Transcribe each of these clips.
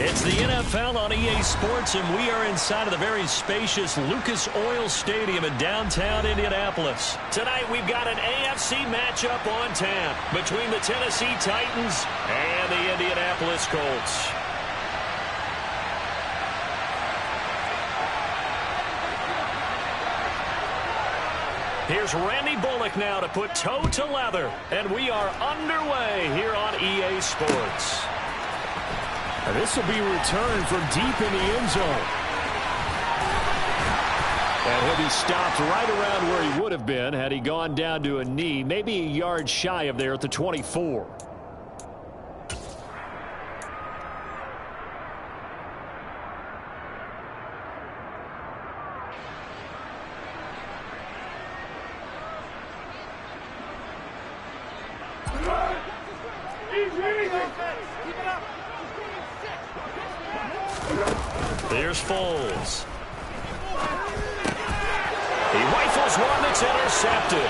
It's the NFL on EA Sports, and we are inside of the very spacious Lucas Oil Stadium in downtown Indianapolis. Tonight, we've got an AFC matchup on tap between the Tennessee Titans and the Indianapolis Colts. Here's Randy Bullock now to put toe to leather, and we are underway here on EA Sports. This will be returned from deep in the end zone. And he'll be stopped right around where he would have been had he gone down to a knee, maybe a yard shy of there at the 24. Here's Foles. He rifles one that's intercepted.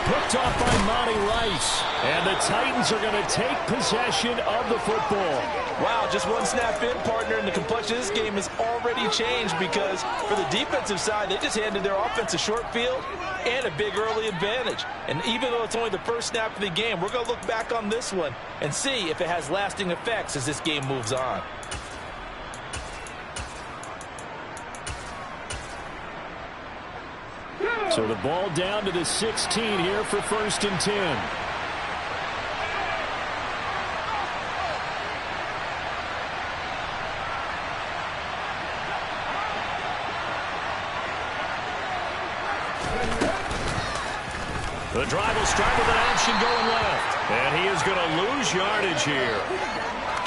Picked off by Monty Rice. And the Titans are going to take possession of the football. Wow, just one snap in, partner, and the complexion of this game has already changed because for the defensive side, they just handed their offense a short field and a big early advantage. And even though it's only the first snap of the game, we're going to look back on this one and see if it has lasting effects as this game moves on. So the ball down to the 16 here for 1st and 10. The drive will start with an option going left. And he is going to lose yardage here.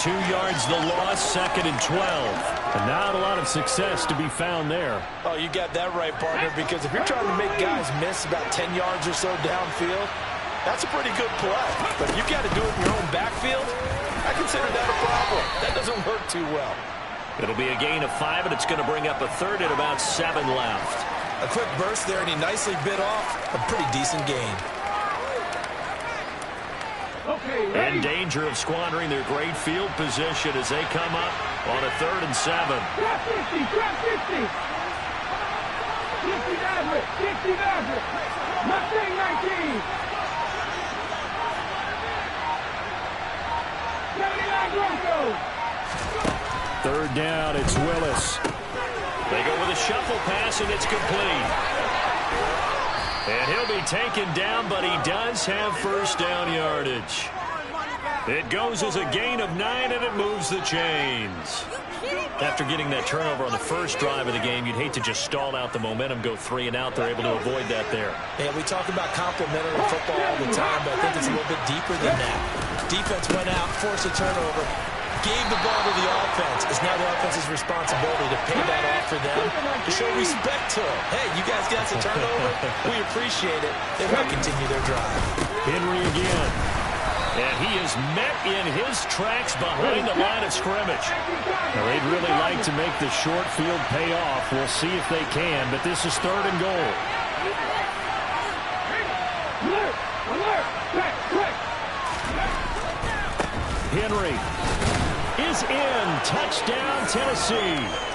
2 yards the loss, 2nd and 12. And not a lot of success to be found there. Oh, you got that right, partner, because if you're trying to make guys miss about 10 yards or so downfield, that's a pretty good play. But if you got to do it in your own backfield, I consider that a problem. That doesn't work too well. It'll be a gain of 5, and it's going to bring up a 3rd and about 7 left. A quick burst there, and he nicely bit off a pretty decent gain. In danger of squandering their great field position as they come up on a 3rd and 7. Drop 50, drop 50. 50 Maverick, 50 Maverick. Mustang 19. 79 Broncos. 3rd down, it's Willis. They go with a shuffle pass, and it's complete. And he'll be taken down, but he does have 1st down yardage. It goes as a gain of 9, and it moves the chains. After getting that turnover on the first drive of the game, you'd hate to just stall out the momentum, go 3 and out. They're able to avoid that there. Yeah, we talk about complementary football all the time, but I think it's a little bit deeper than that. Defense went out, forced a turnover, gave the ball to the offense. It's now the offense's responsibility to pay that off for them, to show respect to them. Hey, you guys got a turnover? We appreciate it. They want to continue their drive. Henry again. And he is met in his tracks behind the line of scrimmage. Now, they'd really like to make the short field pay off. We'll see if they can, but this is 3rd and goal. Henry is in. Touchdown, Tennessee.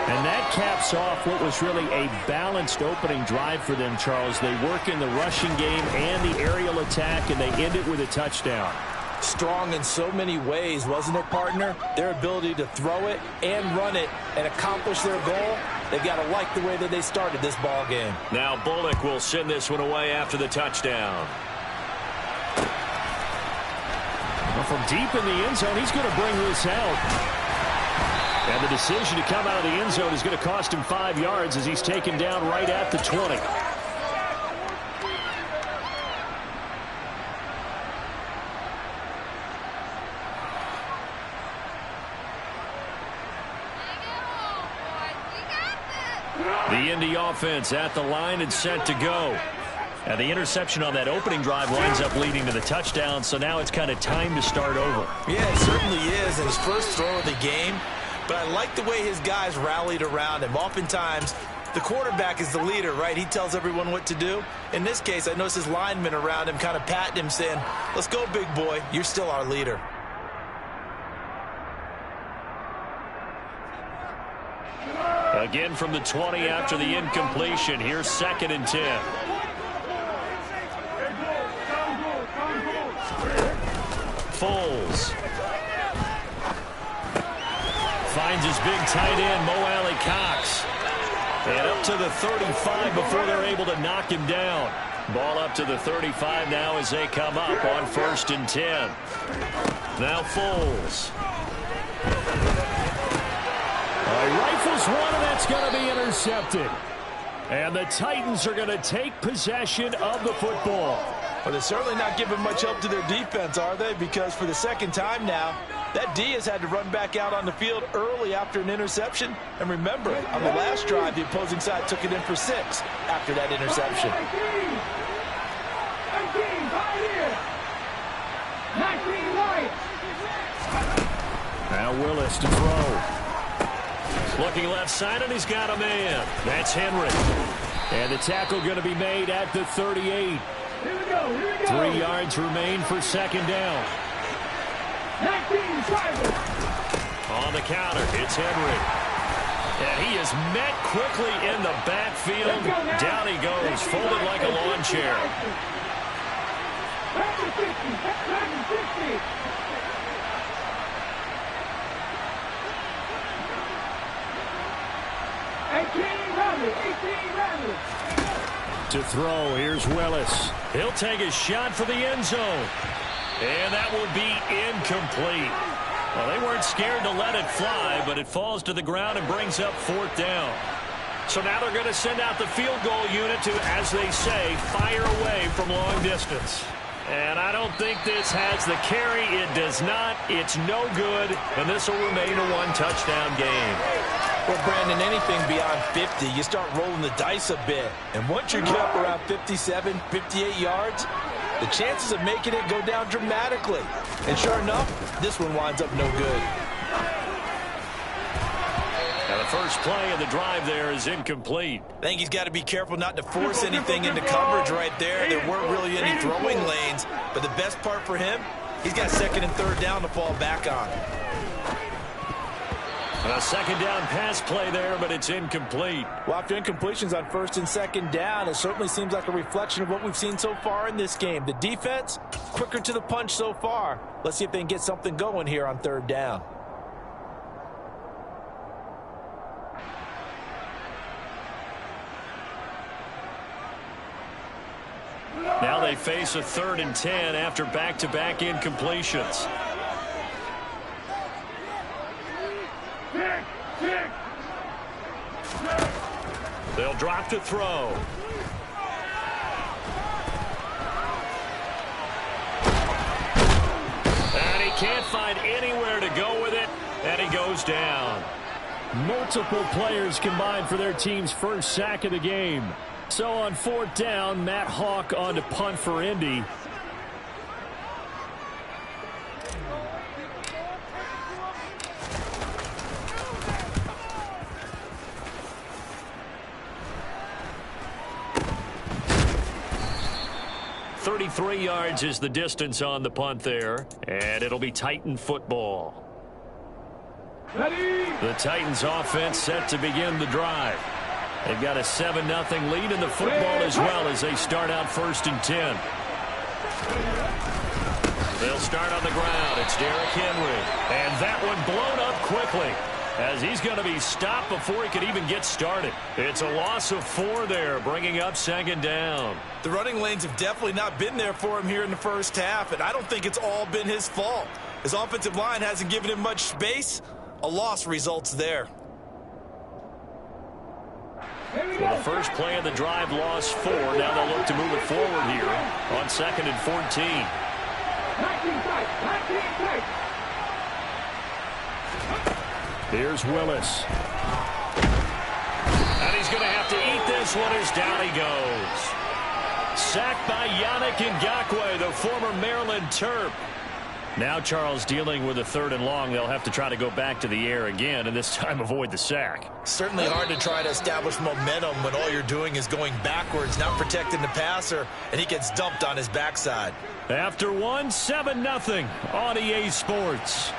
And that caps off what was really a balanced opening drive for them, Charles. They work in the rushing game and the aerial attack, and they end it with a touchdown. Strong in so many ways, wasn't it, partner? Their ability to throw it and run it and accomplish their goal, they've got to like the way that they started this ball game. Now Bullock will send this one away after the touchdown. Well, from deep in the end zone, he's going to bring this out. And the decision to come out of the end zone is going to cost him 5 yards as he's taken down right at the 20. The Indy offense at the line and set to go. And the interception on that opening drive winds up leading to the touchdown, so now it's kind of time to start over. Yeah, it certainly is. And his first throw of the game. But I like the way his guys rallied around him. Oftentimes, the quarterback is the leader, right? He tells everyone what to do. In this case, I noticed his linemen around him kind of patting him, saying, let's go, big boy. You're still our leader. Again from the 20 after the incompletion. Here's 2nd and 10. Foles finds his big tight end, Mo Alley-Cox. And up to the 35 before they're able to knock him down. Ball up to the 35 now as they come up on 1st and 10. Now Foles. He rifles one, and that's going to be intercepted. And the Titans are going to take possession of the football. Well, they're certainly not giving much help to their defense, are they? Because for the 2nd time now, that D has had to run back out on the field early after an interception. And remember, on the last drive, the opposing side took it in for 6 after that interception. 19 right. Now Willis to throw. Looking left side, and he's got a man. That's Henry. And the tackle going to be made at the 38. Here we go. 3 yards remain for 2nd down. 19 private. On the counter, it's Henry. And he is met quickly in the backfield. Down he goes, folded like a lawn chair. Back to 60. Back to 60. To throw, here's Willis. He'll take a shot for the end zone. And that will be incomplete. Well, they weren't scared to let it fly, but it falls to the ground and brings up 4th down. So now they're going to send out the field goal unit to, as they say, fire away from long distance. And I don't think this has the carry. It does not. It's no good. And this will remain a 1-touchdown game. Well, Brandon, anything beyond 50, you start rolling the dice a bit. And once you get up around 57, 58 yards, the chances of making it go down dramatically. And sure enough, this one winds up no good. Now the first play of the drive there is incomplete. I think he's got to be careful not to force anything into coverage right there. There weren't really any throwing lanes. But the best part for him, he's got 2nd and 3rd down to fall back on. A 2nd down pass play there, but it's incomplete. Well, after incompletions on 1st and 2nd down, it certainly seems like a reflection of what we've seen so far in this game. The defense, quicker to the punch so far. Let's see if they can get something going here on 3rd down. Now they face a 3rd and 10 after back-to-back incompletions. They'll drop to throw. And he can't find anywhere to go with it, and he goes down. Multiple players combined for their team's first sack of the game. So on 4th down, Matt Hawk on to punt for Indy. .33 yards is the distance on the punt there, and it'll be Titan football. Ready. The Titans offense set to begin the drive. They've got a 7-0 lead in the football as well as they start out 1st and 10. They'll start on the ground. It's Derrick Henry. And that one blown up quickly as he's going to be stopped before he could even get started. It's a loss of 4 there, bringing up 2nd down. The running lanes have definitely not been there for him here in the first half, and I don't think it's all been his fault. His offensive line hasn't given him much space. A loss results there. Well, the first play of the drive lost 4. Now they'll look to move it forward here on 2nd and 14. 19 tight. 19 tight. Here's Willis. And he's going to have to eat this one as down he goes. Sacked by Yannick Ngakoue, the former Maryland Terp. Now Charles dealing with a 3rd and long. They'll have to try to go back to the air again, and this time avoid the sack. Certainly hard to try to establish momentum when all you're doing is going backwards, not protecting the passer, and he gets dumped on his backside. After 1, 7-0 on EA Sports.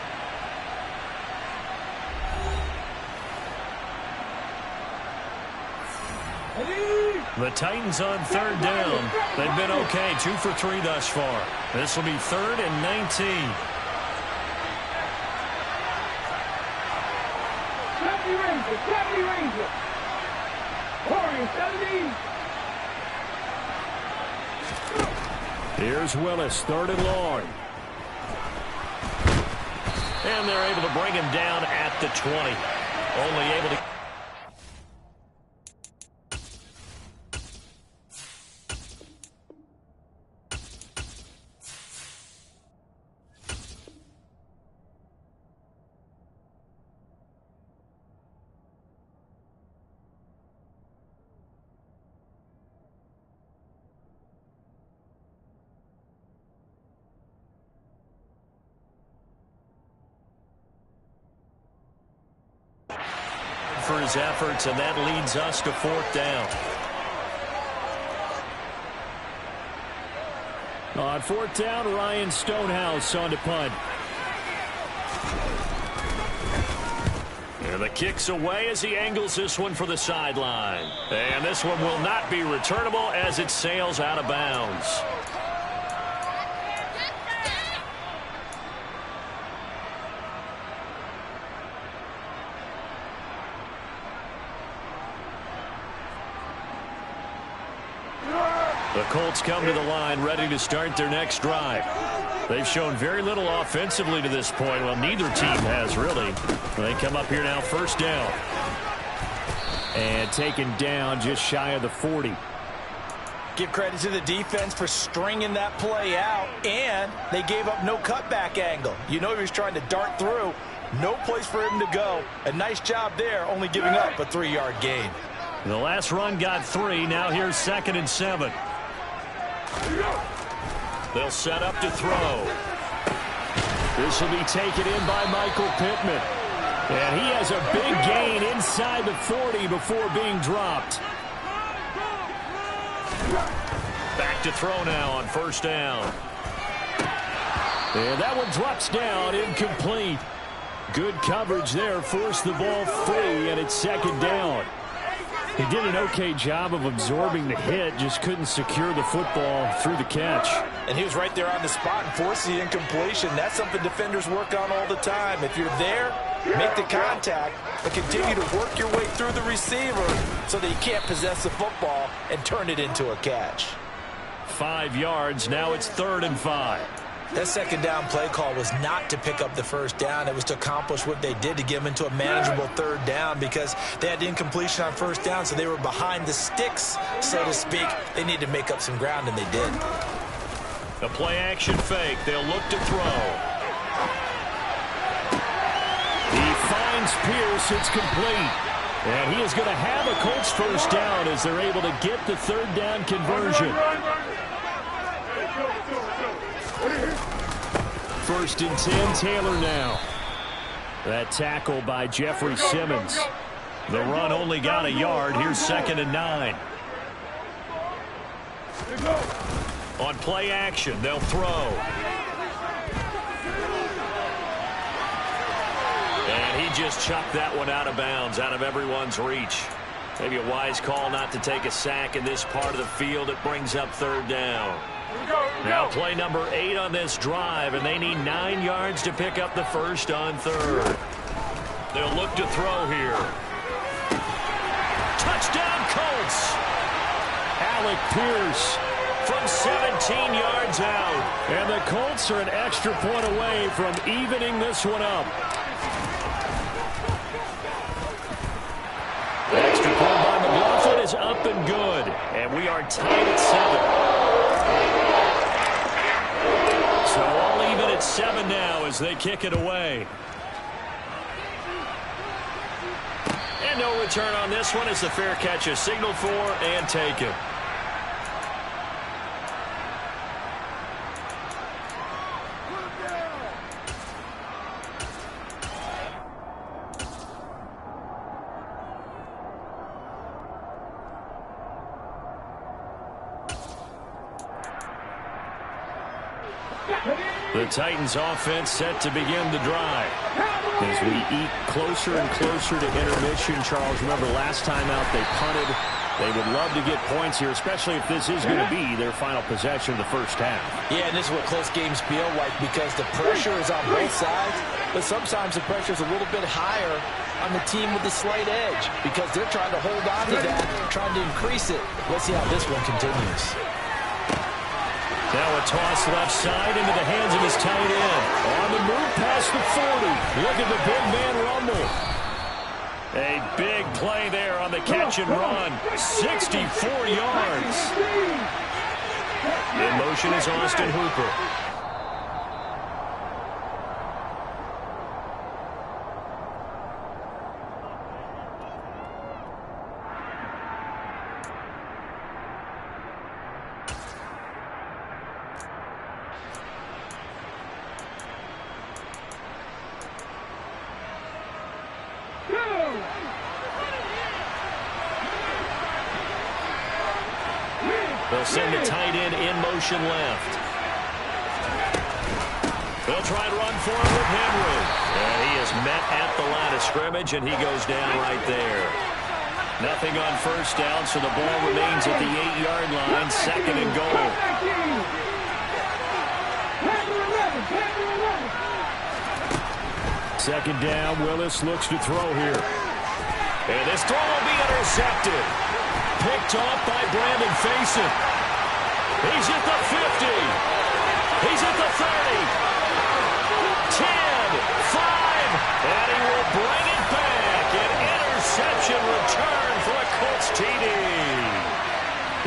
The Titans on third down. They've been okay, 2 for 3 thus far. This will be 3rd and 19. Chevy Ranger. Pouring 70. Here's Willis, 3rd and long. And they're able to bring him down at the 20. Only able to... for his efforts, and that leads us to 4th down. On 4th down, Ryan Stonehouse on to punt. And the kick's away as he angles this one for the sideline. And this one will not be returnable as it sails out of bounds. The Colts come to the line ready to start their next drive. They've shown very little offensively to this point. Well, neither team has really. They come up here now, 1st down. And taken down just shy of the 40. Give credit to the defense for stringing that play out, and they gave up no cutback angle. You know he was trying to dart through. No place for him to go. A nice job there, only giving up a 3-yard gain. The last run got 3. Now here's 2nd and 7. They'll set up to throw. This will be taken in by Michael Pittman. And he has a big gain inside the 40 before being dropped. Back to throw now on 1st down. And that one drops down, incomplete. Good coverage there, forced the ball free, and it's 2nd down. He did an okay job of absorbing the hit, just couldn't secure the football through the catch. And he was right there on the spot and forced the incompletion. That's something defenders work on all the time. If you're there, make the contact, but continue to work your way through the receiver so that you can't possess the football and turn it into a catch. 5 yards. Now it's 3rd and 5. That 2nd down play call was not to pick up the 1st down. It was to accomplish what they did, to get them into a manageable 3rd down, because they had the incompletion on 1st down, so they were behind the sticks, so to speak. They needed to make up some ground, and they did. A play-action fake. They'll look to throw. He finds Pierce. It's complete. And he is going to have a Colts 1st down as they're able to get the 3rd down conversion. 1st and 10, Taylor now. That tackle by Jeffrey Simmons. The run only got a yard. Here's 2nd and 9. On play action, they'll throw. And he just chucked that one out of bounds, out of everyone's reach. Maybe a wise call not to take a sack in this part of the field. It brings up 3rd down. Now play number 8 on this drive, and they need 9 yards to pick up the 1st on 3rd. They'll look to throw here. Touchdown, Colts! Alec Pierce from 17 yards out. And the Colts are an extra point away from evening this one up. The extra point by McLaughlin is up and good. And we are tied at 7. So all even at 7 now as they kick it away. And no return on this one as the fair catch is signaled for and taken. The Titans offense set to begin the drive. As we eat closer and closer to intermission, Charles, remember last time out they punted They would love to get points here, especially if this is going to be their final possession of the first half. Yeah, and this is what close games feel like because the pressure is on both sides, but sometimes the pressure is a little bit higher on the team with the slight edge because they're trying to hold on to that, trying to increase it. Let's see how this one continues. Now a toss left side into the hands of his tight end. On the move past the 40. Look at the big man rumble. A big play there on the catch and run. 64 yards. In motion is Austin Hooper. They'll send the tight end in motion left. They'll try to run for him with Henry. And he is met at the line of scrimmage, and he goes down right there. Nothing on first down, so the ball remains at the 8-yard line, second and goal. Second down, Willis looks to throw here. And this throw will be intercepted. Picked off by Brandon Facyson. He's at the 50. He's at the 30. 10, 5, and he will bring it back. An interception return for a Colts TD.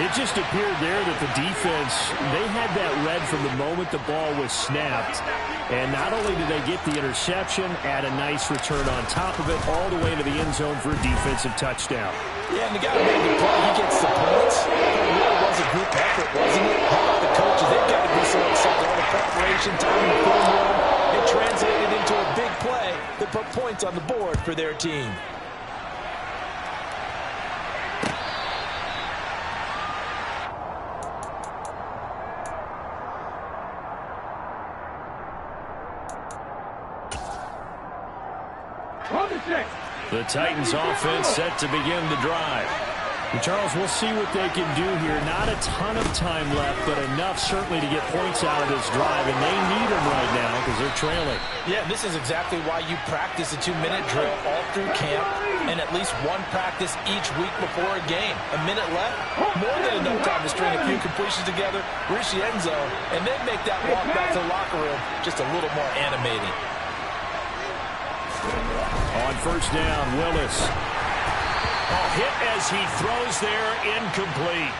It just appeared there that the defense, they had that read from the moment the ball was snapped. And not only did they get the interception, add a nice return on top of it, all the way to the end zone for a defensive touchdown. Yeah, and the guy who made the play, he gets the points. But it really was a group effort, wasn't it? How about the coaches? They've got to be so excited. All the preparation time in the film room, it translated into a big play that put points on the board for their team. The Titans offense set to begin the drive. And Charles, we'll see what they can do here. Not a ton of time left, but enough certainly to get points out of this drive, and they need them right now because they're trailing. Yeah, this is exactly why you practice a 2-minute drill all through camp and at least one practice each week before a game. A minute left, more than enough time to string a few completions together, reach the end zone, and then make that walk back to the locker room just a little more animating. On first down, Willis. Hit as he throws there, incomplete.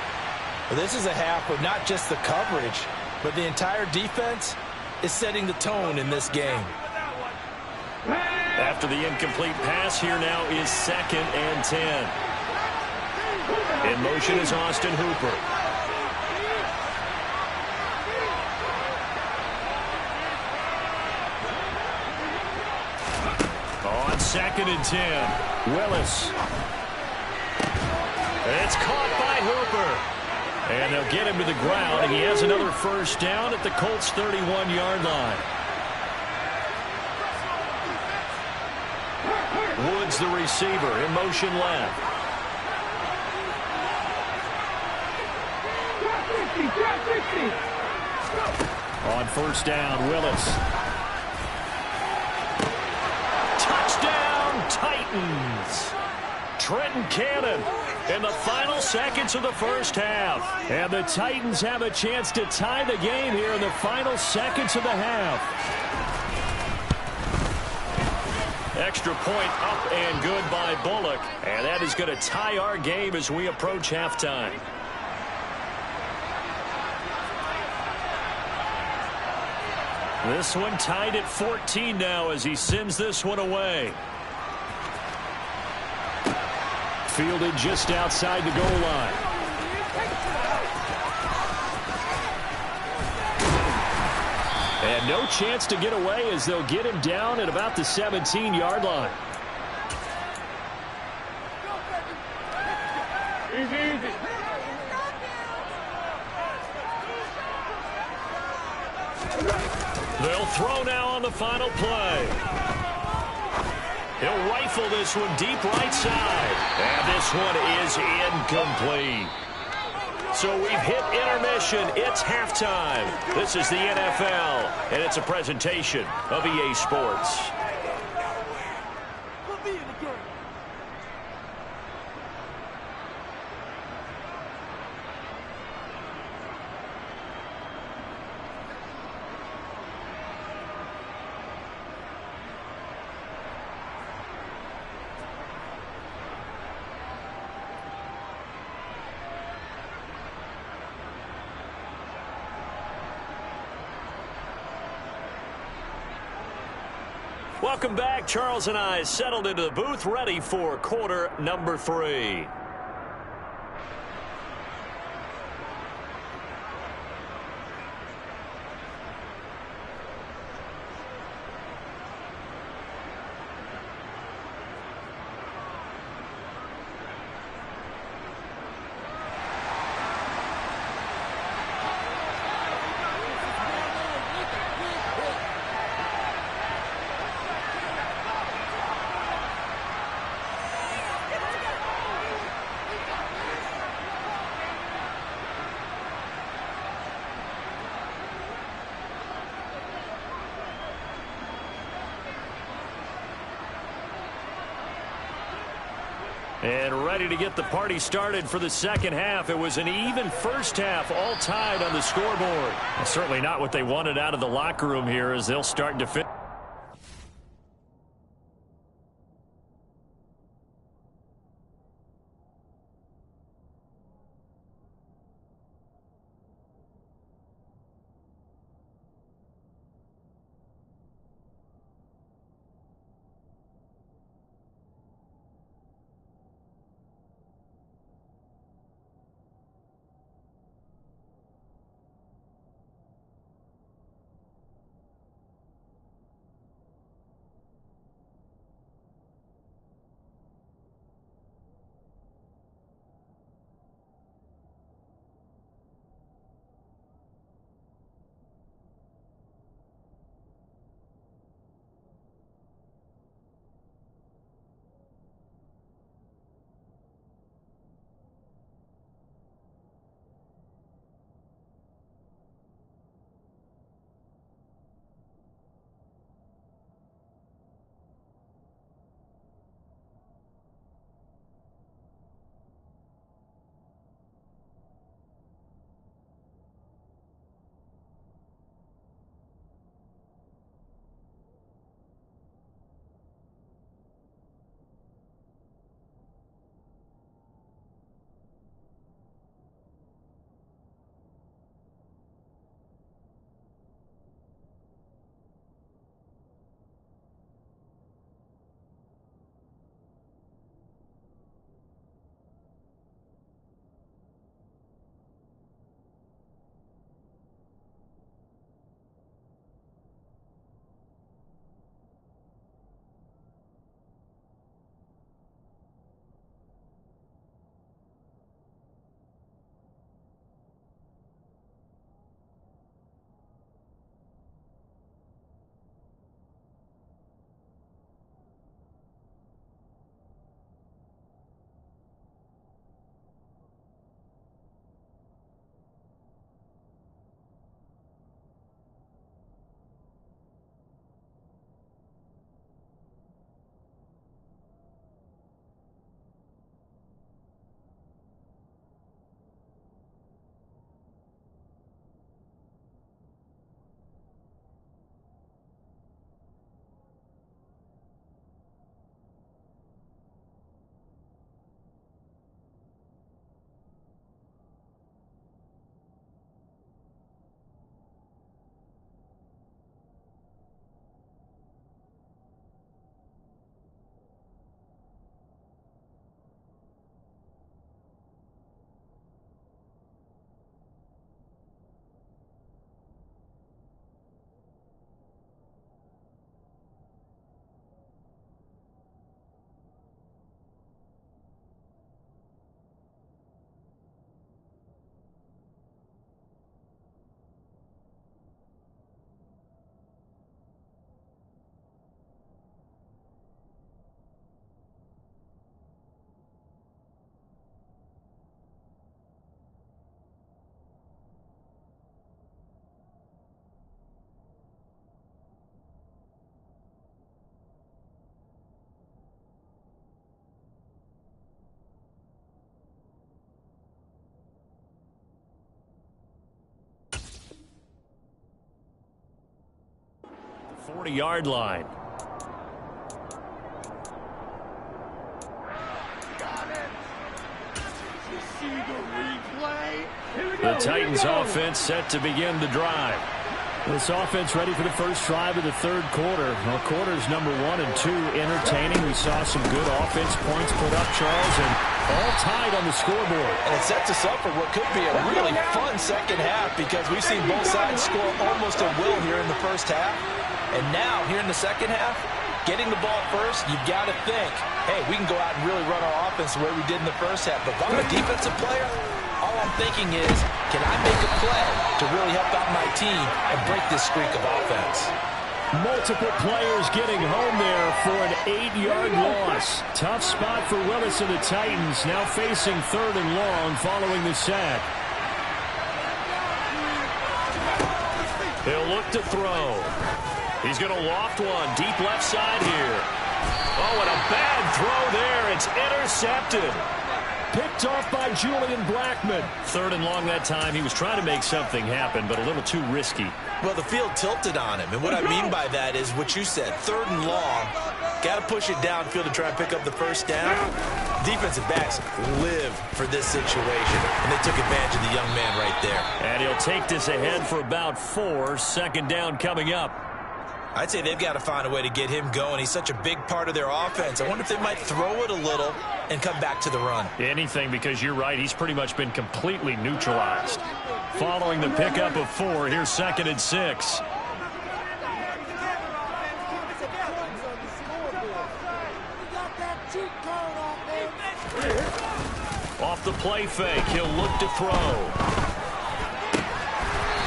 Well, this is a half where not just the coverage, but the entire defense is setting the tone in this game. After the incomplete pass, here now is 2nd and 10. In motion is Austin Hooper. On 2nd and 10, Willis. It's caught by Hooper. And they'll get him to the ground, and he has another first down at the Colts' 31-yard line. Woods, the receiver, in motion left. On first down, Willis. Touchdown, Titans. Trenton Cannon in the final seconds of the first half. And the Titans have a chance to tie the game here in the final seconds of the half. Extra point up and good by Bullock. And that is going to tie our game as we approach halftime. This one tied at 14 now as he sends this one away. Fielded just outside the goal line. And no chance to get away as they'll get him down at about the 17-yard line. Easy. They'll throw now on the final play. He'll rifle this one deep right side. And this one is incomplete. So we've hit intermission. It's halftime. This is the NFL, and it's a presentation of EA Sports. Welcome back. Charles and I settled into the booth, ready for quarter number 3. And ready to get the party started for the second half. It was an even first half, all tied on the scoreboard. Well, certainly not what they wanted out of the locker room here as they'll start to finish. 40-yard line. The Titans offense set to begin the drive. This offense ready for the first drive of the third quarter. Well, quarters number 1 and 2 entertaining. We saw some good offense points put up, Charles, and all tied on the scoreboard. And it sets us up for what could be a really fun second half because we've seen both sides score almost at will here in the first half. And now, here in the second half, getting the ball first, you've got to think, hey, we can go out and really run our offense the way we did in the first half. But if I'm a defensive player, all I'm thinking is, can I make a play to really help out my team and break this streak of offense? Multiple players getting home there for an 8-yard loss. Tough spot for Willis and the Titans, now facing 3rd and long following the sack. He'll look to throw. He's going to loft one deep left side here. Oh, and a bad throw there. It's intercepted. Picked off by Julian Blackmon. 3rd and long that time. He was trying to make something happen, but a little too risky. Well, the field tilted on him, and what I mean by that is what you said, 3rd and long. Got to push it downfield to try and pick up the first down. Defensive backs live for this situation, and they took advantage of the young man right there. And he'll take this ahead for about 4. 2nd down coming up. I'd say they've got to find a way to get him going. He's such a big part of their offense. I wonder if they might throw it a little and come back to the run. Anything, because you're right. He's pretty much been completely neutralized. Following the pickup of 4, here's 2nd and 6. Off the play fake, he'll look to throw.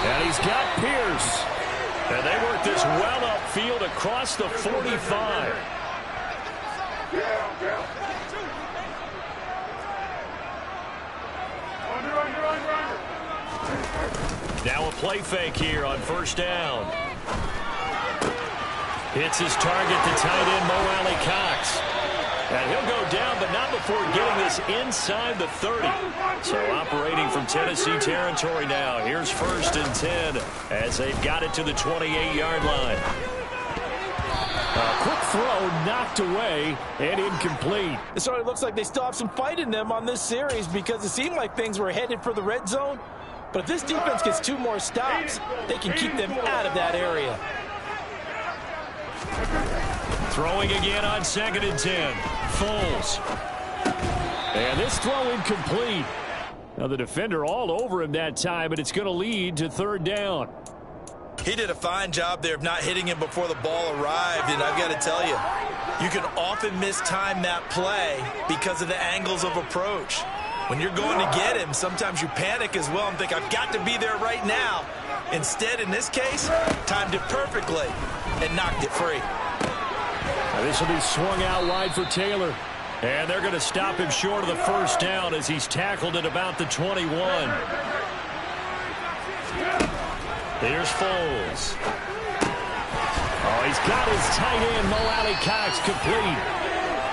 And he's got Pierce. And they work this well upfield across the 45. Now a play fake here on 1st down. Hits his target, the tight end, Mo Alley-Cox. And he'll go down, but not before getting this inside the 30. So operating from Tennessee territory now. Here's 1st and 10 as they've got it to the 28-yard line. A quick throw knocked away and incomplete. It certainly looks like they still have some fight in them on this series because it seemed like things were headed for the red zone. But if this defense gets 2 more stops, they can keep them out of that area. Throwing again on 2nd and 10. Foles. And this throw incomplete. Now the defender all over him that time, but it's going to lead to 3rd down. He did a fine job there of not hitting him before the ball arrived, and I've got to tell you, you can often mistime that play because of the angles of approach. When you're going to get him, sometimes you panic as well and think, I've got to be there right now. Instead, in this case, timed it perfectly and knocked it free. Now this will be swung out wide for Taylor. And they're going to stop him short of the 1st down as he's tackled at about the 21. Here's Foles. Oh, he's got his tight end, Mo Alley-Cox, complete.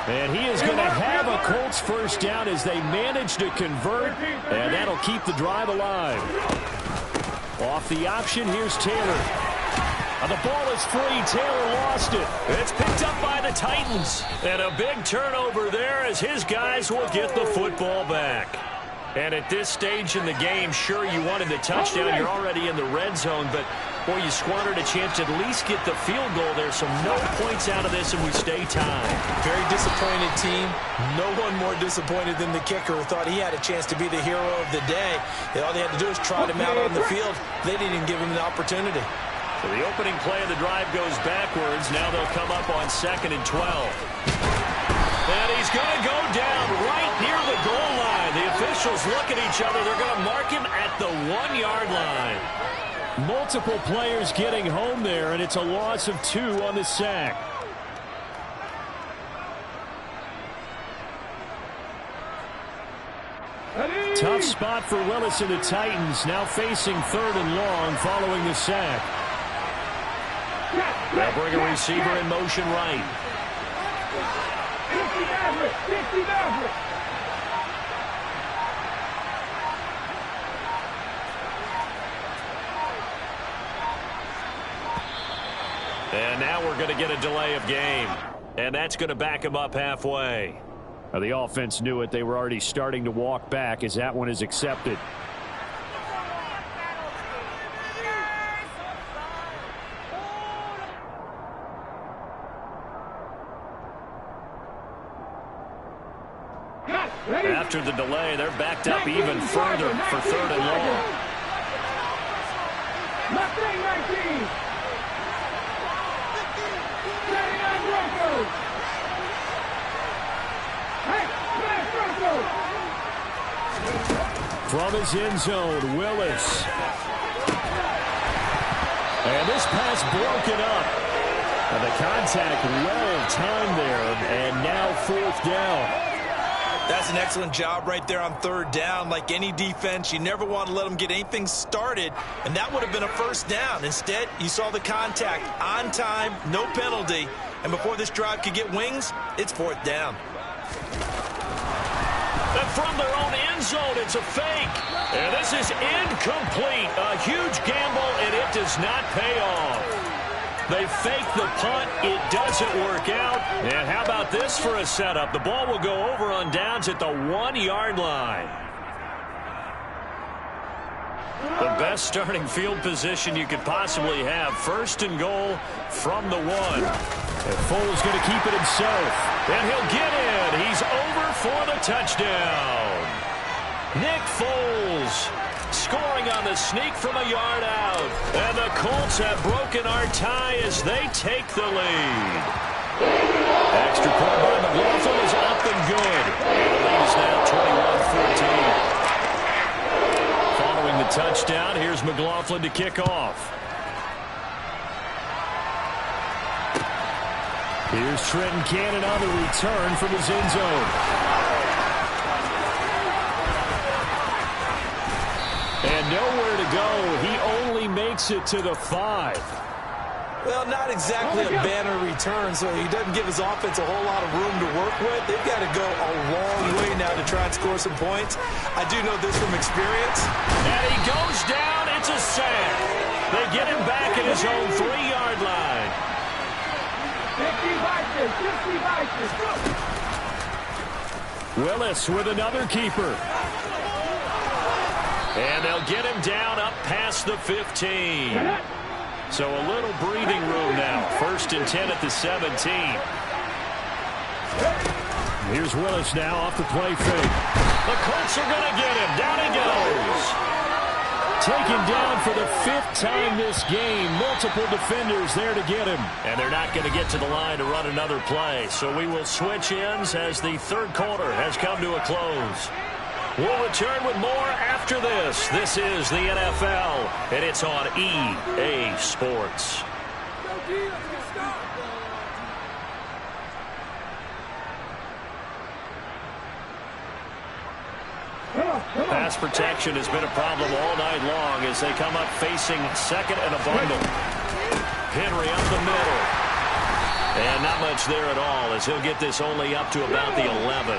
And he is going to have a Colts 1st down as they manage to convert, and that'll keep the drive alive. Off the option, here's Taylor. The ball is free. Taylor lost it. It's picked up by the Titans. And a big turnover there as his guys will get the football back. And at this stage in the game, sure, you wanted the touchdown. You're already in the red zone, but, boy, you squandered a chance to at least get the field goal there. So no points out of this, and we stay tied. Very disappointed team. No one more disappointed than the kicker who thought he had a chance to be the hero of the day. All they had to do was trot him out on the field. They didn't even give him the opportunity. So the opening play of the drive goes backwards. Now they'll come up on 2nd and 12. And he's going to go down right near the goal line. The officials look at each other. They're going to mark him at the 1-yard line. Multiple players getting home there, and it's a loss of 2 on the sack. Tough spot for Willis and the Titans, now facing 3rd and long following the sack. They'll bring a receiver in motion right. 50 Maverick. And now we're going to get a delay of game. And that's going to back them up halfway. Now, the offense knew it. They were already starting to walk back as that one is accepted. After the delay, they're backed up even further for 3rd and long. Mustang 19. Setting on Broncos. Hey, Broncos. From his end zone, Willis. And this pass broken up. And the contact well timed there, and now 4th down. That's an excellent job right there on 3rd down. Like any defense, you never want to let them get anything started, and that would have been a 1st down. Instead, you saw the contact on time, no penalty, and before this drive could get wings, it's 4th down. And from their own end zone, it's a fake. And this is incomplete. A huge gamble, and it does not pay off. They fake the punt. It doesn't work out. And how about this for a setup? The ball will go over on downs at the 1-yard line. The best starting field position you could possibly have. 1st and goal from the 1. And Foles going to keep it himself. And he'll get in. He's over for the touchdown. Nick Foles scoring on the sneak from a yard out. And the Colts have broken our tie as they take the lead. Extra point by McLaughlin is up and good. And the lead is now 21-14. Following the touchdown, here's McLaughlin to kick off. Here's Trenton Cannon on the return from his end zone. And nowhere to go. He only makes it to the 5. Well, not exactly a banner return, so he doesn't give his offense a whole lot of room to work with. They've got to go a long way now to try and score some points. I do know this from experience. And he goes down. It's a sack. They get him back at his own 3-yard line. 50 Willis with another keeper. And they'll get him down up past the 15. So a little breathing room now. 1st and 10 at the 17. Here's Willis now off the play fake. The Colts are going to get him. Down he goes. Taken down for the 5th time this game. Multiple defenders there to get him. And they're not going to get to the line to run another play. So we will switch ends as the 3rd quarter has come to a close. We'll return with more after this. This is the NFL, and it's on EA Sports. Pass protection has been a problem all night long as they come up facing 2nd and a bundle. Henry up the middle. And not much there at all as he'll get this only up to about the 11.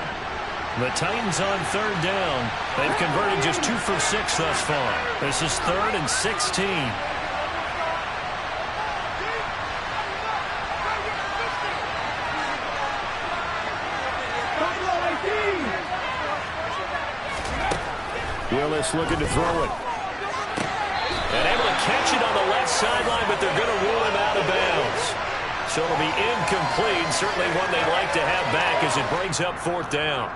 The Titans on 3rd down. They've converted just 2 for 6 thus far. This is 3rd and 16. Willis looking to throw it. And able to catch it on the left sideline, but they're going to rule him out of bounds. So it'll be incomplete. Certainly one they'd like to have back as it brings up 4th down.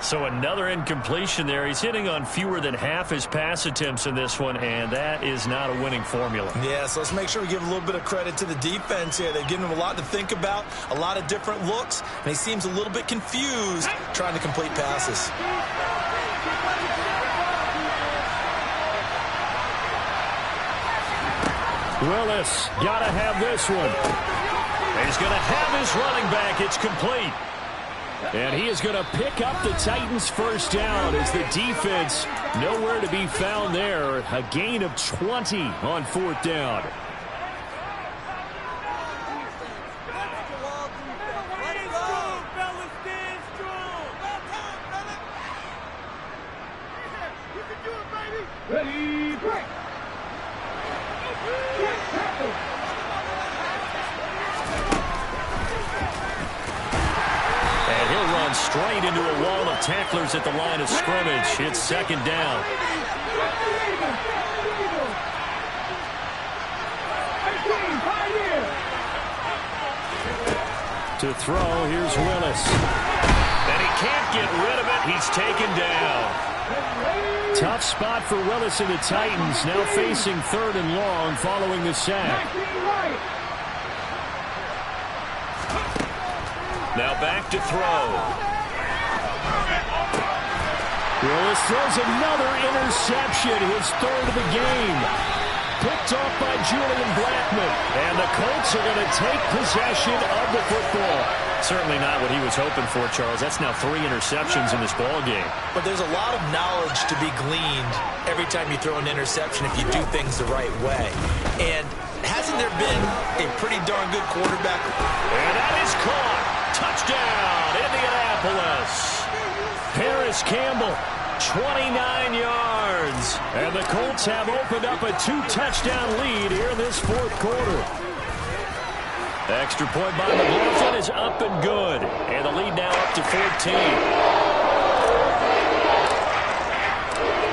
So another incompletion there. He's hitting on fewer than half his pass attempts in this one, and that is not a winning formula. Yeah, so let's make sure we give a little bit of credit to the defense here. They've given him a lot to think about, a lot of different looks, and he seems a little bit confused trying to complete passes. Willis got to have this one. He's going to have his running back. It's complete. And he is going to pick up the Titans' 1st down as the defense nowhere to be found there. A gain of 20 on 4th down. straight into a wall of tacklers at the line of scrimmage. It's second down. To throw, here's Willis. And he can't get rid of it. He's taken down. Tough spot for Willis and the Titans, now facing 3rd and long following the sack. Now back to throw. Willis throws another interception, his 3rd of the game. Picked off by Julian Blackmon. And the Colts are going to take possession of the football. Certainly not what he was hoping for, Charles. That's now 3 interceptions in this ball game. But there's a lot of knowledge to be gleaned every time you throw an interception if you do things the right way. And hasn't there been a pretty darn good quarterback? And that is caught. Touchdown, Indianapolis. Paris Campbell, 29 yards. And the Colts have opened up a 2-touchdown lead here in this 4th quarter. Extra point by McLaughlin is up and good. And the lead now up to 14.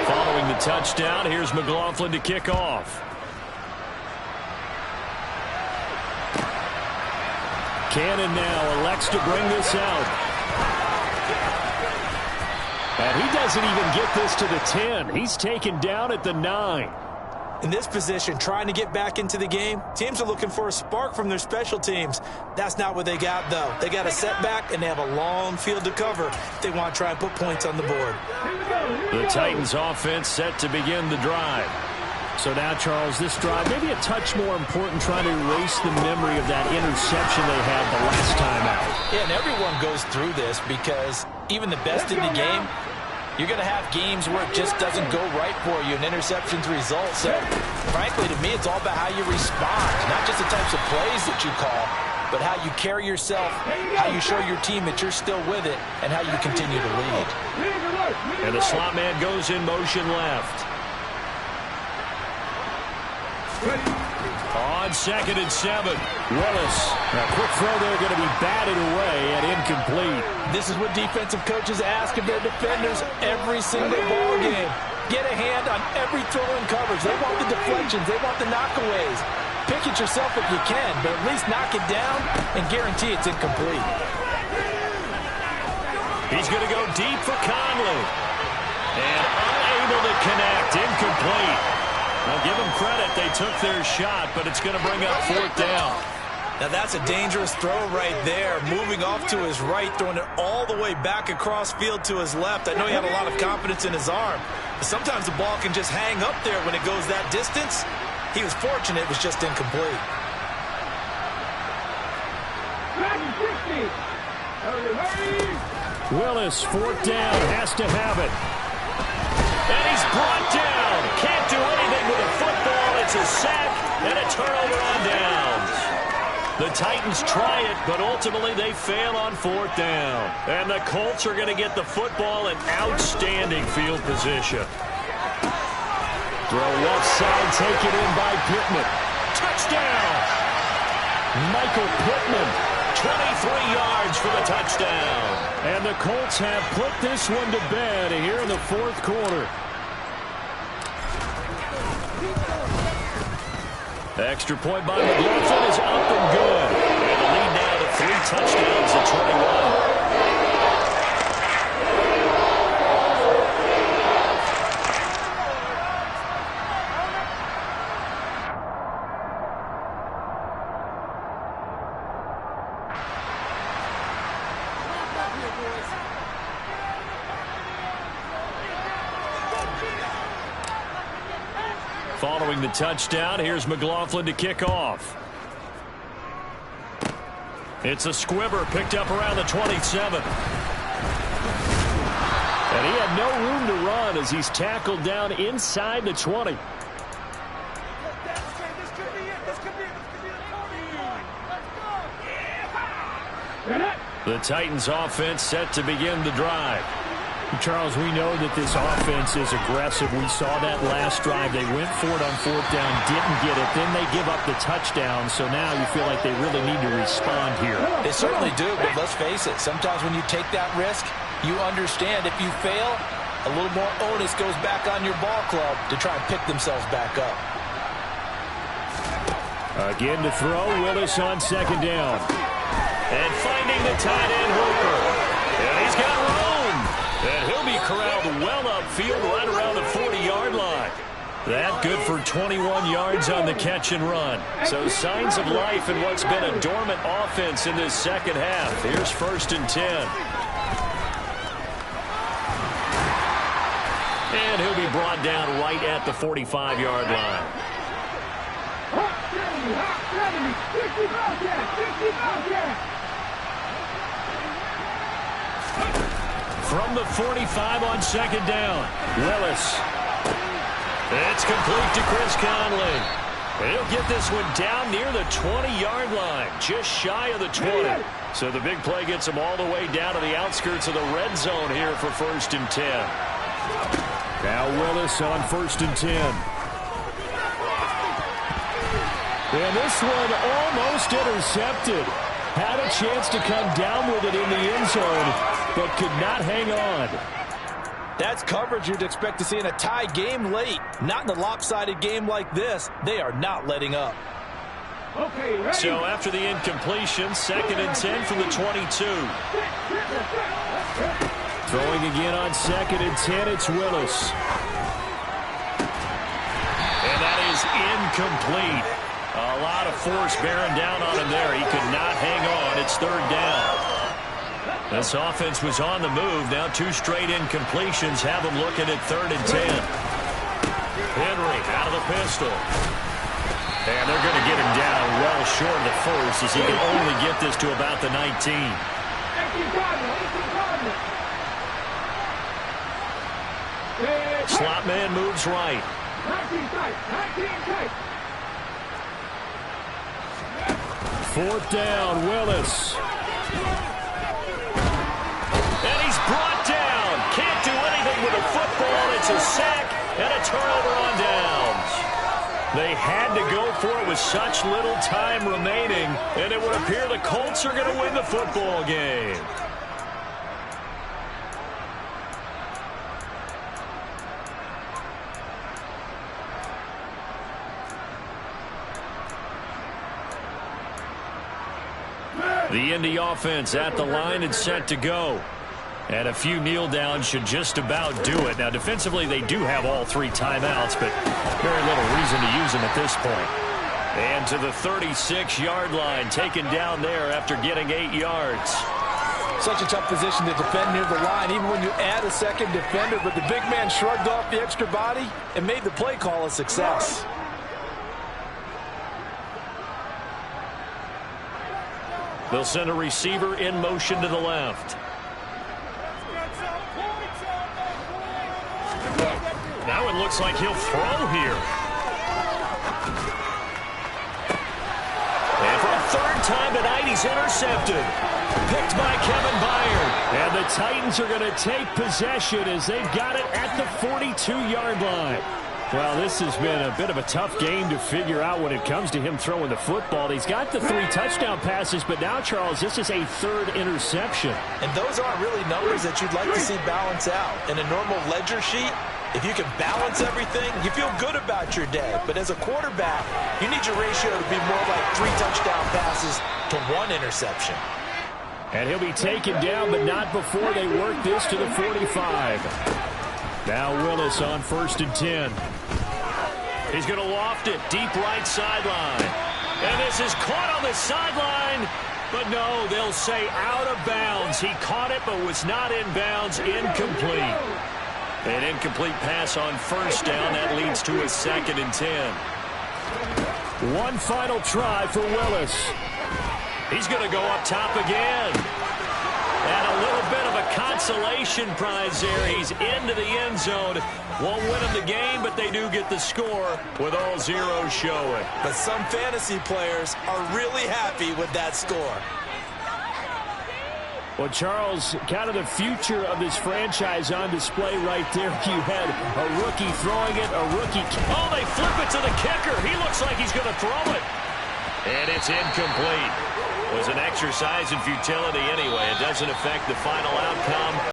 Following the touchdown, here's McLaughlin to kick off. Cannon now elects to bring this out. And he doesn't even get this to the 10. He's taken down at the 9. In this position, trying to get back into the game, teams are looking for a spark from their special teams. That's not what they got, though. They got a setback, and they have a long field to cover if they want to try and put points on the board. The Titans offense set to begin the drive. So now, Charles, this drive, maybe a touch more important, trying to erase the memory of that interception they had the last time out. Yeah, and everyone goes through this because even the best in the game, you're going to have games where it just doesn't go right for you, and interceptions result. So, frankly, to me, it's all about how you respond, not just the types of plays that you call, but how you carry yourself, how you show your team that you're still with it, and how you continue to lead. And the slot man goes in motion left. On 2nd and 7. Willis. A quick throw there going to be batted away and incomplete. This is what defensive coaches ask of their defenders every single ball game. Get a hand on every throw in coverage. They want the deflections. They want the knockaways. Pick it yourself if you can, but at least knock it down and guarantee it's incomplete. He's going to go deep for Conley. And unable to connect. Incomplete. Now, give them credit. They took their shot, but it's going to bring up 4th down. Now, that's a dangerous throw right there. Moving off to his right, throwing it all the way back across field to his left. I know he had a lot of confidence in his arm, but sometimes the ball can just hang up there when it goes that distance. He was fortunate it was just incomplete. Willis, 4th down, has to have it. And he's brought down. Can't do anything with a football. It's a sack and a turnover on downs. The Titans try it, but ultimately they fail on 4th down. And the Colts are going to get the football in outstanding field position. Throw left side, taken in by Pittman. Touchdown! Michael Pittman. 23 yards for the touchdown. And the Colts have put this one to bed here in the 4th quarter. Extra point by McLaughlin is up and good. And the lead now to 3 touchdowns at 21. Following the touchdown, here's McLaughlin to kick off. It's a squibber picked up around the 27. And he had no room to run as he's tackled down inside the 20. The Titans offense set to begin the drive. Charles, we know that this offense is aggressive. We saw that last drive. They went for it on 4th down, didn't get it. Then they give up the touchdown. So now you feel like they really need to respond here. They certainly do, but let's face it. Sometimes when you take that risk, you understand if you fail, a little more onus goes back on your ball club to try and pick themselves back up. Again to throw, Willis on 2nd down. And finding the tight end, Hooper. And he's got room. And he'll be corralled well upfield right around the 40-yard line. That good for 21 yards on the catch and run. So signs of life in what's been a dormant offense in this second half. Here's 1st and 10. And he'll be brought down right at the 45-yard line. From the 45 on 2nd down, Willis. It's complete to Chris Conley. And he'll get this one down near the 20-yard line, just shy of the 20. So the big play gets him all the way down to the outskirts of the red zone here for 1st and 10. Now Willis on 1st and 10. And this one almost intercepted. Had a chance to come down with it in the end zone, but could not hang on. That's coverage you'd expect to see in a tie game late. Not in a lopsided game like this. They are not letting up. Okay, so after the incompletion, 2nd and 10 from the 22. Throwing again on 2nd and 10, it's Willis. And that is incomplete. A lot of force bearing down on him there. He could not hang on. It's 3rd down. This offense was on the move. Now 2 straight incompletions have them looking at 3rd and 10. Henry out of the pistol. And they're going to get him down well short of the 1st as he can only get this to about the 19. Slot man moves right. 4th down, Willis. And he's brought down. Can't do anything with a football. It's a sack and a turnover on downs. They had to go for it with such little time remaining, and it would appear the Colts are going to win the football game. The Indy offense at the line and set to go. And a few kneel downs should just about do it. Now, defensively, they do have all 3 timeouts, but very little reason to use them at this point. And to the 36-yard line, taken down there after getting 8 yards. Such a tough position to defend near the line, even when you add a 2nd defender. But the big man shrugged off the extra body and made the play call a success. They'll send a receiver in motion to the left. Now it looks like he'll throw here. And for a 3rd time tonight, he's intercepted. Picked by Kevin Byard. And the Titans are going to take possession as they've got it at the 42-yard line. Well, this has been a bit of a tough game to figure out when it comes to him throwing the football. He's got the 3 touchdown passes, but now, Charles, this is a 3rd interception. And those aren't really numbers that you'd like to see balance out. In a normal ledger sheet, if you can balance everything, you feel good about your day. But as a quarterback, you need your ratio to be more like 3 touchdown passes to 1 interception. And he'll be taken down, but not before they work this to the 45. Now Willis on 1st and 10. He's going to loft it deep right sideline. And this is caught on the sideline. But no, they'll say out of bounds. He caught it but was not in bounds. Incomplete. An incomplete pass on 1st down. That leads to a 2nd and 10. One final try for Willis. He's going to go up top again. And a little bit of a consolation prize there. He's into the end zone. Won't win them the game, but they do get the score with all zeros showing. But some fantasy players are really happy with that score. Well, Charles, kind of the future of this franchise on display right there. You had a rookie throwing it, a rookie. Oh, they flip it to the kicker. He looks like he's going to throw it. And it's incomplete. It was an exercise in futility anyway. It doesn't affect the final outcome.